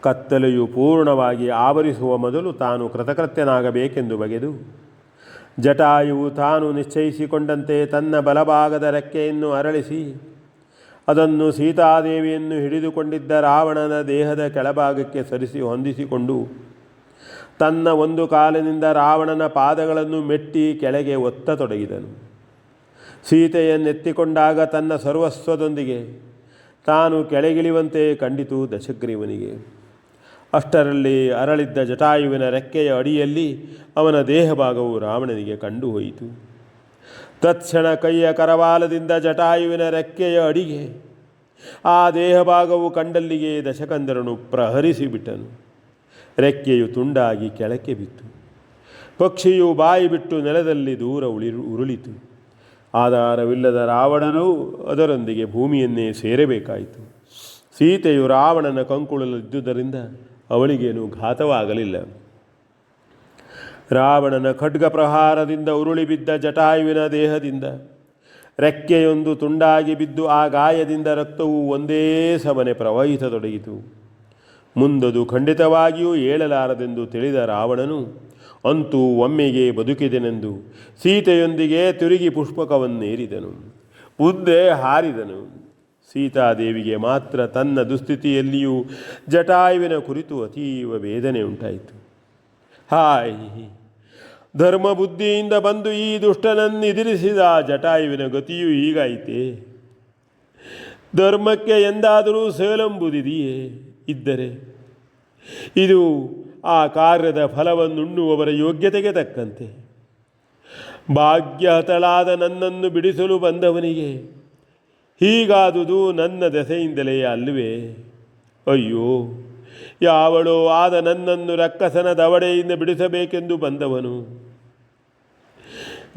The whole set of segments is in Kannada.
ಕತ್ತಲೆಯು ಪೂರ್ಣವಾಗಿ ಆವರಿಸುವ ಮೊದಲು ತಾನು ಕೃತಕೃತ್ಯನಾಗಬೇಕೆಂದು ಬಗೆದು ಜಟಾಯುವು ತಾನು ನಿಶ್ಚಯಿಸಿಕೊಂಡಂತೆ ತನ್ನ ಬಲಭಾಗದ ರೆಕ್ಕೆಯನ್ನು ಅರಳಿಸಿ ಅದನ್ನು ಸೀತಾದೇವಿಯನ್ನು ಹಿಡಿದುಕೊಂಡಿದ್ದ ರಾವಣನ ದೇಹದ ಕೆಳಭಾಗಕ್ಕೆ ಸರಿಸಿ ಹೊಂದಿಸಿಕೊಂಡು ತನ್ನ ಒಂದು ಕಾಲಿನಿಂದ ರಾವಣನ ಪಾದಗಳನ್ನು ಮೆಟ್ಟಿ ಕೆಳಗೆ ಒತ್ತತೊಡಗಿದನು. ಸೀತೆಯನ್ನೆತ್ತಿಕೊಂಡಾಗ ತನ್ನ ಸರ್ವಸ್ವದೊಂದಿಗೆ ತಾನು ಕೆಳಗಿಳಿಯುವಂತೆ ಕಂಡಿತು ದಶಗ್ರೀವನಿಗೆ. ಅಷ್ಟರಲ್ಲಿ ಅರಳಿದ್ದ ಜಟಾಯುವಿನ ರೆಕ್ಕೆಯ ಅಡಿಯಲ್ಲಿ ಅವನ ದೇಹಭಾಗವು ರಾವಣನಿಗೆ ಕಂಡು ಹೋಯಿತು. ತತ್ಕ್ಷಣ ಕೈಯ ಕರವಾಲದಿಂದ ಜಟಾಯುವಿನ ರೆಕ್ಕೆಯ ಅಡಿಗೆ ಆ ದೇಹಭಾಗವು ಕಂಡಲ್ಲಿಗೆ ದಶಕಂದರನು ಪ್ರಹರಿಸಿಬಿಟ್ಟನು. ರೆಕ್ಕೆಯು ತುಂಡಾಗಿ ಕೆಳಕ್ಕೆ ಬಿತ್ತು. ಪಕ್ಷಿಯು ಬಾಯಿ ಬಿಟ್ಟು ನೆಲದಲ್ಲಿ ದೂರ ಉರುಳಿತು. ಆಧಾರವಿಲ್ಲದ ರಾವಣನು ಅದರೊಂದಿಗೆ ಭೂಮಿಯನ್ನೇ ಸೇರಬೇಕಾಯಿತು. ಸೀತೆಯು ರಾವಣನ ಕಂಕುಳಲ್ಲಿದ್ದುದರಿಂದ ಅವಳಿಗೇನು ಘಾತವಾಗಲಿಲ್ಲ. ರಾವಣನ ಖಡ್ಗ ಪ್ರಹಾರದಿಂದ ಉರುಳಿಬಿದ್ದ ಜಟಾಯುವಿನ ದೇಹದಿಂದ ರೆಕ್ಕೆಯೊಂದು ತುಂಡಾಗಿ ಬಿದ್ದು ಆ ಗಾಯದಿಂದ ರಕ್ತವು ಒಂದೇ ಸಮನೆ ಪ್ರವಹಿಸತೊಡಗಿತು. ಮುಂದದು ಖಂಡಿತವಾಗಿಯೂ ಏಳಲಾರದೆಂದು ತಿಳಿದ ರಾವಣನು ಅಂತೂ ಒಮ್ಮೆಗೆ ಬದುಕಿದೆನೆಂದು ಸೀತೆಯೊಂದಿಗೆ ತಿರುಗಿ ಪುಷ್ಪಕವನ್ನೇರಿದನು. ಮುಂದೆ ಹಾರಿದನು. ಸೀತಾದೇವಿಗೆ ಮಾತ್ರ ತನ್ನ ದುಸ್ಥಿತಿಯಲ್ಲಿಯೂ ಜಟಾಯುವಿನ ಕುರಿತು ಅತೀವ ವೇದನೆ ಉಂಟಾಯಿತು. ಹಾಯ್, ಧರ್ಮ ಬುದ್ಧಿಯಿಂದ ಬಂದು ಈ ದುಷ್ಟನನ್ನೆದುರಿಸಿದ ಜಟಾಯುವಿನ ಗತಿಯೂ ಹೀಗಾಯಿತೆ. ಧರ್ಮಕ್ಕೆ ಎಂದಾದರೂ ಸೋಲೆಂಬುದಿದೆಯೇ? ಇದ್ದರೆ ಇದು ಆ ಕಾರ್ಯದ ಫಲವನ್ನುಣ್ಣುವವರ ಯೋಗ್ಯತೆಗೆ ತಕ್ಕಂತೆ. ಭಾಗ್ಯಹತಳಾದ ನನ್ನನ್ನು ಬಿಡಿಸಲು ಬಂದವನಿಗೆ ಹೀಗಾದುದು ನನ್ನ ದೆಸೆಯಿಂದಲೇ ಅಲ್ಲವೇ? ಅಯ್ಯೋ, ಯಾವಳೋ ಆದ ನನ್ನನ್ನು ರಕ್ಕಸನ ದವಡೆಯಿಂದ ಬಿಡಿಸಬೇಕೆಂದು ಬಂದವನು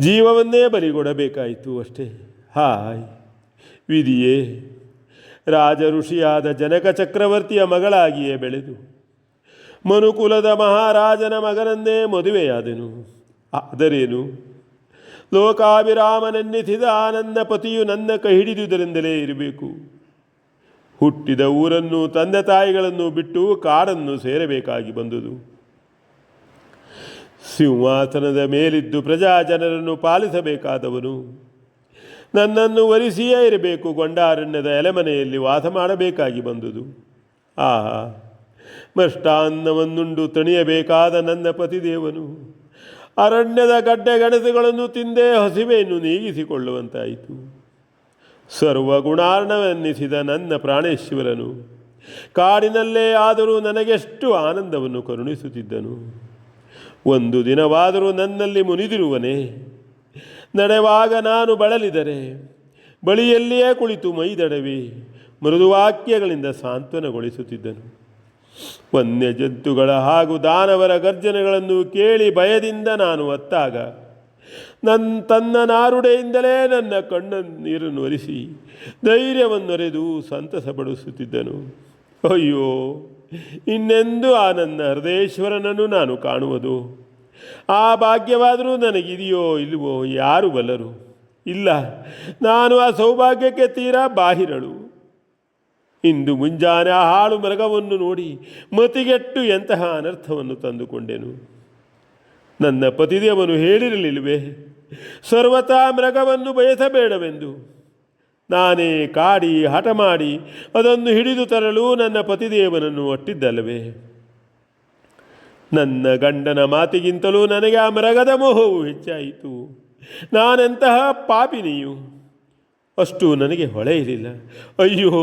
ಜೀವವನ್ನೇ ಬಲಿಗೊಡಬೇಕಾಯಿತು ಅಷ್ಟೇ. ಹಾಯ್ ವಿಧಿಯೇ, ರಾಜ ಋಷಿಯಾದ ಜನಕ ಚಕ್ರವರ್ತಿಯ ಮಗಳಾಗಿಯೇ ಬೆಳೆದು ಮನುಕುಲದ ಮಹಾರಾಜನ ಮಗನನ್ನೇ ಮದುವೆಯಾದೆನು. ಆದರೇನು, ಲೋಕಾಭಿರಾಮನೆನ್ನಿಸಿದ ನನ್ನ ಪತಿಯು ನನ್ನ ಕೈ ಹಿಡಿದುದರಿಂದಲೇ ಇರಬೇಕು. ಹುಟ್ಟಿದ ಊರನ್ನು ತಂದೆ ತಾಯಿಗಳನ್ನು ಬಿಟ್ಟು ಕಾಡನ್ನು ಸೇರಬೇಕಾಗಿ ಬಂದುದು. ಸಿಂಹಾಸನದ ಮೇಲಿದ್ದು ಪ್ರಜಾಜನರನ್ನು ಪಾಲಿಸಬೇಕಾದವನು ನನ್ನನ್ನು ವರಿಸಿಯೇ ಇರಬೇಕು. ಗೊಂಡಾರಣ್ಯದ ಎಲೆಮನೆಯಲ್ಲಿ ವಾಸ ಮಾಡಬೇಕಾಗಿ ಬಂದುದು. ಆಹಾ, ಮೃಷ್ಟಾನ್ನವನ್ನುಂಡು ತಣಿಯಬೇಕಾದ ನನ್ನ ಪತಿದೇವನು ಅರಣ್ಯದ ಗಡ್ಡೆ ಗೆಣಸುಗಳನ್ನು ತಿಂದೇ ಹಸಿವೆಯನ್ನು ನೀಗಿಸಿಕೊಳ್ಳುವಂತಾಯಿತು. ಸರ್ವಗುಣಾರ್ಣವೆನ್ನಿಸಿದ ನನ್ನ ಪ್ರಾಣೇಶ್ವರನು ಕಾಡಿನಲ್ಲೇ ಆದರೂ ನನಗೆಷ್ಟು ಆನಂದವನ್ನು ಕರುಣಿಸುತ್ತಿದ್ದನು. ಒಂದು ದಿನವಾದರೂ ನನ್ನಲ್ಲಿ ಮುನಿದಿರುವನೇ? ನಡೆವಾಗ ನಾನು ಬಳಲಿದರೆ ಬಳಿಯಲ್ಲಿಯೇ ಕುಳಿತು ಮೈದಡವಿ ಮೃದುವಾಕ್ಯಗಳಿಂದ ಸಾಂತ್ವನಗೊಳಿಸುತ್ತಿದ್ದನು. ವನ್ಯ ಜಂತುಗಳ ಹಾಗೂ ದಾನವರ ಗರ್ಜನೆಗಳನ್ನು ಕೇಳಿ ಭಯದಿಂದ ನಾನು ಅತ್ತಾಗ ತನ್ನ ನಾರುಡೆಯಿಂದಲೇ ನನ್ನ ಕಣ್ಣ ನೀರನ್ನು ಒರೆಸಿ ಧೈರ್ಯವನ್ನೊರೆದು ಸಂತಸಪಡಿಸುತ್ತಿದ್ದನು. ಅಯ್ಯೋ, ಇನ್ನೆಂದು ಆ ನನ್ನ ಹೃದಯೇಶ್ವರನನ್ನು ನಾನು ಕಾಣುವುದು? ಆ ಭಾಗ್ಯವಾದರೂ ನನಗಿದೆಯೋ ಇಲ್ವೋ ಯಾರು ಬಲ್ಲರು. ಇಲ್ಲ, ನಾನು ಆ ಸೌಭಾಗ್ಯಕ್ಕೆ ತೀರಾ ಬಾಹಿರಳು. ಇಂದು ಮುಂಜಾನೆ ಆ ಹಾಳು ಮೃಗವನ್ನು ನೋಡಿ ಮತಿಗೆಟ್ಟು ಎಂತಹ ಅನರ್ಥವನ್ನು ತಂದುಕೊಂಡೆನು. ನನ್ನ ಪತಿದೇವನು ಹೇಳಿರಲಿಲ್ವೇ, ಸರ್ವತಾ ಮೃಗವನ್ನು ಬಯಸಬೇಡವೆಂದು? ನಾನೇ ಕಾಡಿ ಹಠ ಮಾಡಿ ಅದನ್ನು ಹಿಡಿದು ತರಲು ನನ್ನ ಪತಿದೇವನನ್ನು ಒಟ್ಟಿದ್ದಲ್ಲವೇ? ನನ್ನ ಗಂಡನ ಮಾತಿಗಿಂತಲೂ ನನಗೆ ಆ ಮೃಗದ ಮೋಹವು ಹೆಚ್ಚಾಯಿತು. ನಾನೆಂತಹ ಪಾಪಿನಿಯು? ಅಷ್ಟು ನನಗೆ ಹೊಳೆಯಲಿಲ್ಲ. ಅಯ್ಯೋ,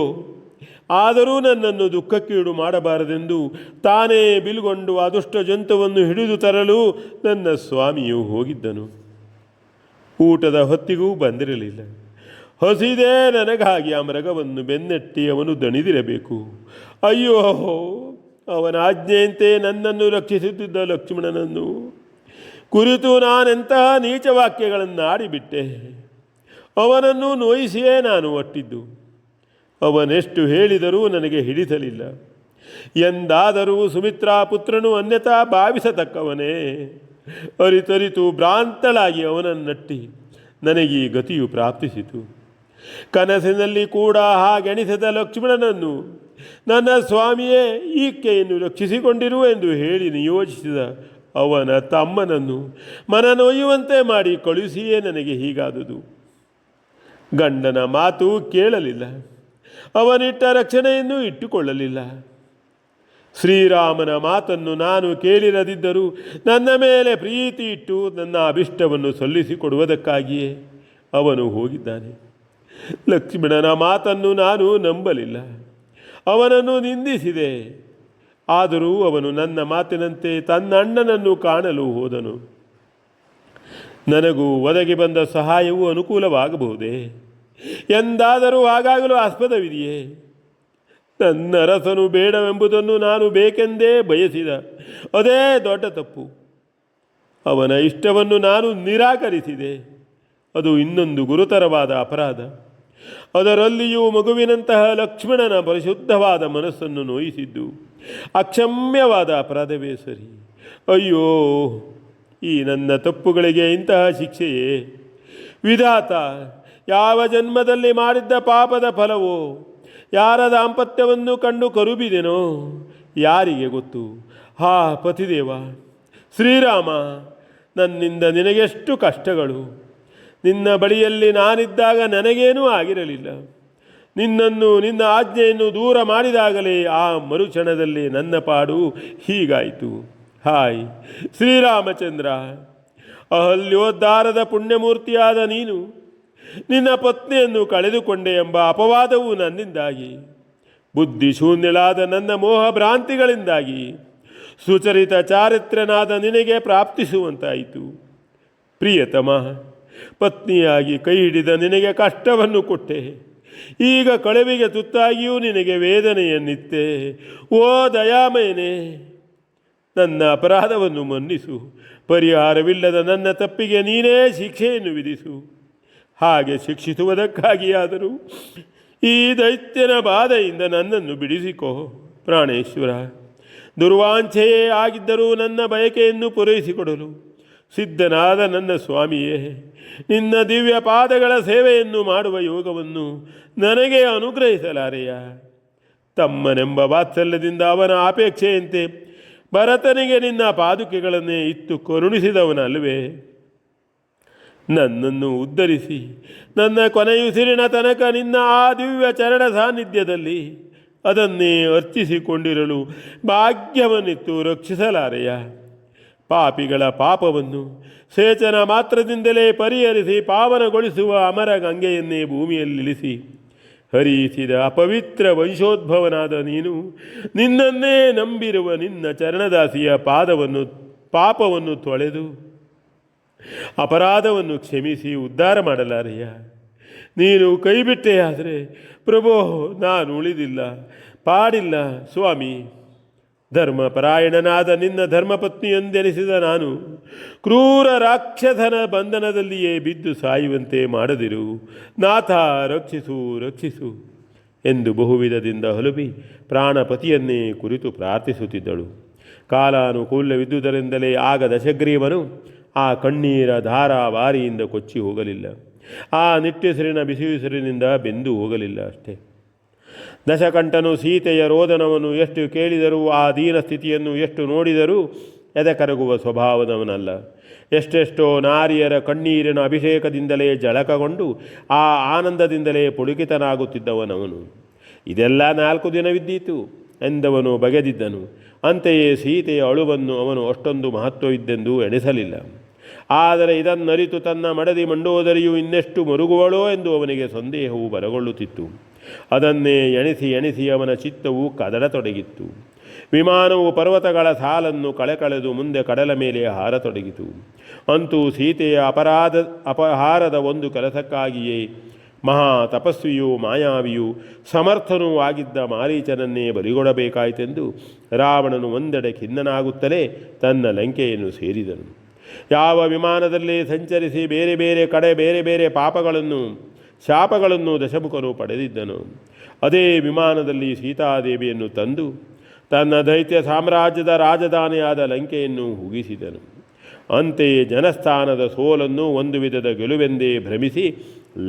ಆದರೂ ನನ್ನನ್ನು ದುಃಖಕ್ಕೀಡು ಮಾಡಬಾರದೆಂದು ತಾನೇ ಬಿಲ್ಗೊಂಡು ಆ ದುಷ್ಟ ಜಂತುವನ್ನು ಹಿಡಿದು ತರಲು ನನ್ನ ಸ್ವಾಮಿಯು ಹೋಗಿದ್ದನು. ಊಟದ ಹೊತ್ತಿಗೂ ಬಂದಿರಲಿಲ್ಲ. ಹಸಿದೇ ನನಗಾಗಿ ಆ ಮೃಗವನ್ನು ಬೆನ್ನಟ್ಟಿ ಅವನು ದಣಿದಿರಬೇಕು. ಅಯ್ಯೋ, ಅವನ ಆಜ್ಞೆಯಂತೆ ನನ್ನನ್ನು ರಕ್ಷಿಸುತ್ತಿದ್ದ ಲಕ್ಷ್ಮಣನನ್ನು ಕುರಿತು ನಾನೆಂತಹ ನೀಚ ವಾಕ್ಯಗಳನ್ನು ಆಡಿಬಿಟ್ಟೆ. ಅವನನ್ನು ನೋಯಿಸಿಯೇ ನಾನು ಒಟ್ಟಿದ್ದು. ಅವನೆಷ್ಟು ಹೇಳಿದರೂ ನನಗೆ ಹಿಡಿಸಲಿಲ್ಲ. ಎಂದಾದರೂ ಸುಮಿತ್ರಾ ಪುತ್ರನು ಅನ್ಯತಾ ಭಾವಿಸತಕ್ಕವನೇ? ಅರಿತರಿತು ಭ್ರಾಂತಳಾಗಿ ಅವನನ್ನಟ್ಟಿ ನನಗೀ ಗತಿಯು ಪ್ರಾಪ್ತಿಸಿತು. ಕನಸಿನಲ್ಲಿ ಕೂಡ ಹಾಗೆಣಿಸಿದ ಲಕ್ಷ್ಮಣನನ್ನು ನನ್ನ ಸ್ವಾಮಿಯೇ ಈಕೆಯನ್ನು ರಕ್ಷಿಸಿಕೊಂಡಿರು ಎಂದು ಹೇಳಿ ನಿಯೋಜಿಸಿದ ಅವನ ತಮ್ಮನನ್ನು ಮನನೊಯ್ಯುವಂತೆ ಮಾಡಿ ಕಳುಹಿಸಿಯೇ ನನಗೆ ಹೀಗಾದುದು. ಗಂಡನ ಮಾತು ಕೇಳಲಿಲ್ಲ, ಅವನಿಟ್ಟ ರಕ್ಷಣೆಯನ್ನು ಇಟ್ಟುಕೊಳ್ಳಲಿಲ್ಲ. ಶ್ರೀರಾಮನ ಮಾತನ್ನು ನಾನು ಕೇಳಿರದಿದ್ದರೂ ನನ್ನ ಮೇಲೆ ಪ್ರೀತಿ ಇಟ್ಟು ನನ್ನ ಅಭಿಷ್ಟವನ್ನು ಸಲ್ಲಿಸಿಕೊಡುವುದಕ್ಕಾಗಿಯೇ ಅವನು ಹೋಗಿದ್ದಾನೆ. ಲಕ್ಷ್ಮಣನ ಮಾತನ್ನು ನಾನು ನಂಬಲಿಲ್ಲ, ಅವನನ್ನು ನಿಂದಿಸಿದೆ. ಆದರೂ ಅವನು ನನ್ನ ಮಾತಿನಂತೆ ತನ್ನ ಅಣ್ಣನನ್ನು ಕಾಣಲು ಹೋದನು. ನನಗೂ ಒದಗಿ ಬಂದ ಸಹಾಯವು ಅನುಕೂಲವಾಗಬಹುದೇ ಎಂದಾದರೂ ಹಾಗಾಗಲು ಆಸ್ಪದವಿದೆಯೇ? ನನ್ನ ಅರಸನು ಬೇಡವೆಂಬುದನ್ನು ನಾನು ಬೇಕೆಂದೇ ಬಯಸಿದ ಅದೇ ದೊಡ್ಡ ತಪ್ಪು. ಅವನ ಇಷ್ಟವನ್ನು ನಾನು ನಿರಾಕರಿಸಿದೆ, ಅದು ಇನ್ನೊಂದು ಗುರುತರವಾದ ಅಪರಾಧ. ಅದರಲ್ಲಿಯೂ ಮಗುವಿನಂತಹ ಲಕ್ಷ್ಮಣನ ಪರಿಶುದ್ಧವಾದ ಮನಸ್ಸನ್ನು ನೋಯಿಸಿದ್ದು ಅಕ್ಷಮ್ಯವಾದ ಅಪರಾಧವೇ ಸರಿ. ಅಯ್ಯೋ, ಈ ನನ್ನ ತಪ್ಪುಗಳಿಗೆ ಇಂತಹ ಶಿಕ್ಷೆಯೇ? ವಿಧಾತ ಯಾವ ಜನ್ಮದಲ್ಲಿ ಮಾಡಿದ್ದ ಪಾಪದ ಫಲವೋ, ಯಾರ ದಾಂಪತ್ಯವನ್ನು ಕಂಡು ಕರುಬಿದೆನೋ ಯಾರಿಗೆ ಗೊತ್ತು? ಹಾ ಪತಿದೇವ ಶ್ರೀರಾಮ, ನನ್ನಿಂದ ನಿನಗೆಷ್ಟು ಕಷ್ಟಗಳು. ನಿನ್ನ ಬಳಿಯಲ್ಲಿ ನಾನಿದ್ದಾಗ ನನಗೇನೂ ಆಗಿರಲಿಲ್ಲ. ನಿನ್ನನ್ನು, ನಿನ್ನ ಆಜ್ಞೆಯನ್ನು ದೂರ ಮಾಡಿದಾಗಲೇ ಆ ಮರುಕ್ಷಣದಲ್ಲಿ ನನ್ನ ಪಾಡು ಹೀಗಾಯಿತು. ಹಾಯ್ ಶ್ರೀರಾಮಚಂದ್ರ, ಅಹಲ್ಯೋದ್ಧಾರದ ಪುಣ್ಯಮೂರ್ತಿಯಾದ ನೀನು ನಿನ್ನ ಪತ್ನಿಯನ್ನು ಕಳೆದುಕೊಂಡೆ ಎಂಬ ಅಪವಾದವು ನನ್ನಿಂದಾಗಿ, ಬುದ್ಧಿಶೂನ್ಯಳಾದ ನನ್ನ ಮೋಹ ಭ್ರಾಂತಿಗಳಿಂದಾಗಿ ಸುಚರಿತ ಚಾರಿತ್ರನಾದ ನಿನಗೆ ಪ್ರಾಪ್ತಿಸುವಂತಾಯಿತು. ಪ್ರಿಯತಮ, ಪತ್ನಿಯಾಗಿ ಕೈ ಹಿಡಿದ ನಿನಗೆ ಕಷ್ಟವನ್ನು ಕೊಟ್ಟೆ. ಈಗ ಕಳವಿಗೆ ತುತ್ತಾಗಿಯೂ ನಿನಗೆ ವೇದನೆಯನ್ನಿತ್ತೆ. ಓ ದಯಾಮಯನೇ, ನನ್ನ ಅಪರಾಧವನ್ನು ಮನ್ನಿಸು. ಪರಿಹಾರವಿಲ್ಲದ ನನ್ನ ತಪ್ಪಿಗೆ ನೀನೇ ಶಿಕ್ಷೆಯನ್ನು ವಿಧಿಸು. ಹಾಗೆ ಶಿಕ್ಷಿಸುವುದಕ್ಕಾಗಿಯಾದರೂ ಈ ದೈತ್ಯನ ಬಾಧೆಯಿಂದ ನನ್ನನ್ನು ಬಿಡಿಸಿಕೋ ಪ್ರಾಣೇಶ್ವರ. ದುರ್ವಾಂಛೆಯೇ ಆಗಿದ್ದರೂ ನನ್ನ ಬಯಕೆಯನ್ನು ಪೂರೈಸಿಕೊಡಲು ಸಿದ್ಧನಾದ ನನ್ನ ಸ್ವಾಮಿಯೇ, ನಿನ್ನ ದಿವ್ಯ ಪಾದಗಳ ಸೇವೆಯನ್ನು ಮಾಡುವ ಯೋಗವನ್ನು ನನಗೆ ಅನುಗ್ರಹಿಸಲಾರೆಯ? ತಮ್ಮನೆಂಬ ವಾತ್ಸಲ್ಯದಿಂದ ಅವನ ಅಪೇಕ್ಷೆಯಂತೆ ಭರತನಿಗೆ ನಿನ್ನ ಪಾದುಕೆಗಳನ್ನೇ ಇತ್ತು ಕರುಣಿಸಿದವನಲ್ವೇ? ನನ್ನನ್ನು ಉದ್ಧರಿಸಿ ನನ್ನ ಕೊನೆಯುಸಿರಿನ ತನಕ ನಿನ್ನ ಆ ದಿವ್ಯ ಚರಣ ಸಾನ್ನಿಧ್ಯದಲ್ಲಿ ಅದನ್ನೇ ಅರ್ಚಿಸಿಕೊಂಡಿರಲು ಭಾಗ್ಯವನ್ನಿತ್ತು ರಕ್ಷಿಸಲಾರೆಯ? ಪಾಪಿಗಳ ಪಾಪವನ್ನು ಸೇಚನ ಮಾತ್ರದಿಂದಲೇ ಪರಿಹರಿಸಿ ಪಾವನಗೊಳಿಸುವ ಅಮರ ಗಂಗೆಯನ್ನೇ ಭೂಮಿಯಲ್ಲಿಳಿಸಿ ಹರಿಸಿದ ಅಪವಿತ್ರ ವಂಶೋದ್ಭವನಾದ ನೀನು, ನಿನ್ನನ್ನೇ ನಂಬಿರುವ ನಿನ್ನ ಚರಣದಾಸಿಯ ಪಾಪವನ್ನು ತೊಳೆದು ಅಪರಾಧವನ್ನು ಕ್ಷಮಿಸಿ ಉದ್ಧಾರ ಮಾಡಲಾರೆಯ? ನೀನು ಕೈಬಿಟ್ಟೆಯಾದರೆ ಪ್ರಭೋ, ನಾನು ಉಳಿದಿಲ್ಲ, ಪಾಡಿಲ್ಲ ಸ್ವಾಮಿ. ಧರ್ಮಪರಾಯಣನಾದ ನಿನ್ನ ಧರ್ಮಪತ್ನಿಯೆಂದೆನಿಸಿದ ನಾನು ಕ್ರೂರ ರಾಕ್ಷಸನ ಬಂಧನದಲ್ಲಿಯೇ ಬಿದ್ದು ಸಾಯುವಂತೆ ಮಾಡದಿರು ನಾಥ, ರಕ್ಷಿಸು ರಕ್ಷಿಸು ಎಂದು ಬಹುವಿಧದಿಂದ ಹೊಲುಬಿ ಪ್ರಾಣಪತಿಯನ್ನೇ ಕುರಿತು ಪ್ರಾರ್ಥಿಸುತ್ತಿದ್ದಳು. ಕಾಲಾನುಕೂಲವಿದ್ದುದರಿಂದಲೇ ಆಗ ದಶಗ್ರೀವನು ಆ ಕಣ್ಣೀರ ಧಾರಾವಾರಿಯಿಂದ ಕೊಚ್ಚಿ ಹೋಗಲಿಲ್ಲ. ಆ ನಿಟ್ಟುಸಿರಿನ ಬಿಸಿಯುಸಿರಿನಿಂದ ಬೆಂದು ಹೋಗಲಿಲ್ಲ ಅಷ್ಟೇ. ದಶಕಂಠನು ಸೀತೆಯ ರೋದನವನ್ನು ಎಷ್ಟು ಕೇಳಿದರೂ, ಆ ದೀನ ಸ್ಥಿತಿಯನ್ನು ಎಷ್ಟು ನೋಡಿದರೂ ಎದೆ ಕರಗುವ ಸ್ವಭಾವದವನಲ್ಲ. ಎಷ್ಟೆಷ್ಟೋ ನಾರಿಯರ ಕಣ್ಣೀರಿನ ಅಭಿಷೇಕದಿಂದಲೇ ಜಳಕಗೊಂಡು ಆ ಆನಂದದಿಂದಲೇ ಪುಳುಕಿತನಾಗುತ್ತಿದ್ದವನವನು. ಇದೆಲ್ಲ 4 ದಿನವಿದ್ದೀತು ಎಂದವನು ಬಗೆದಿದ್ದನು. ಅಂತೆಯೇ ಸೀತೆಯ ಅಳುವನ್ನು ಅವನು ಅಷ್ಟೊಂದು ಮಹತ್ವವಿದ್ದೆಂದು ಎಣಿಸಲಿಲ್ಲ. ಆದರೆ ಇದನ್ನರಿತು ತನ್ನ ಮಡದಿ ಮಂಡೋದರಿಯು ಇನ್ನೆಷ್ಟು ಮರುಗುವಳೋ ಎಂದು ಅವನಿಗೆ ಸಂದೇಹವು ಬರಗೊಳ್ಳುತ್ತಿತ್ತು. ಅದನ್ನೇ ಎಣಿಸಿ ಎಣಿಸಿ ಅವನ ಚಿತ್ತವು ಕದಡತೊಡಗಿತ್ತು. ವಿಮಾನವು ಪರ್ವತಗಳ ಸಾಲನ್ನು ಕಳೆದು ಮುಂದೆ ಕಡಲ ಮೇಲೆ ಹಾರತೊಡಗಿತು. ಅಂತೂ ಸೀತೆಯ ಅಪಹಾರದ ಒಂದು ಕೆಲಸಕ್ಕಾಗಿಯೇ ಮಹಾ ತಪಸ್ವಿಯೂ ಮಾಯಾವಿಯೂ ಸಮರ್ಥನೂ ಆಗಿದ್ದ ಮಾರೀಚನನ್ನೇ ಬಲಿಗೊಡಬೇಕಾಯಿತೆಂದು ರಾವಣನು ಒಂದೆಡೆ ಖಿನ್ನನಾಗುತ್ತಲೇ ತನ್ನ ಲಂಕೆಯನ್ನು ಸೇರಿದನು. ಯಾವ ವಿಮಾನದಲ್ಲಿ ಸಂಚರಿಸಿ ಬೇರೆ ಬೇರೆ ಕಡೆ ಬೇರೆ ಬೇರೆ ಶಾಪಗಳನ್ನು ದಶಮುಖನು ಪಡೆದಿದ್ದನು, ಅದೇ ವಿಮಾನದಲ್ಲಿ ಸೀತಾದೇವಿಯನ್ನು ತಂದು ತನ್ನ ದೈತ್ಯ ಸಾಮ್ರಾಜ್ಯದ ರಾಜಧಾನಿಯಾದ ಲಂಕೆಯನ್ನು ಹುಗಿಸಿದನು. ಅಂತೆಯೇ ಜನಸ್ಥಾನದ ಸೋಲನ್ನು ಒಂದು ವಿಧದ ಗೆಲುವೆಂದೇ ಭ್ರಮಿಸಿ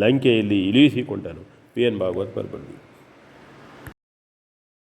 ಲಂಕೆಯಲ್ಲಿ ಇಳಿಸಿಕೊಂಡನು. V N Bhagwat ಬರ್ಬಂಡಿ.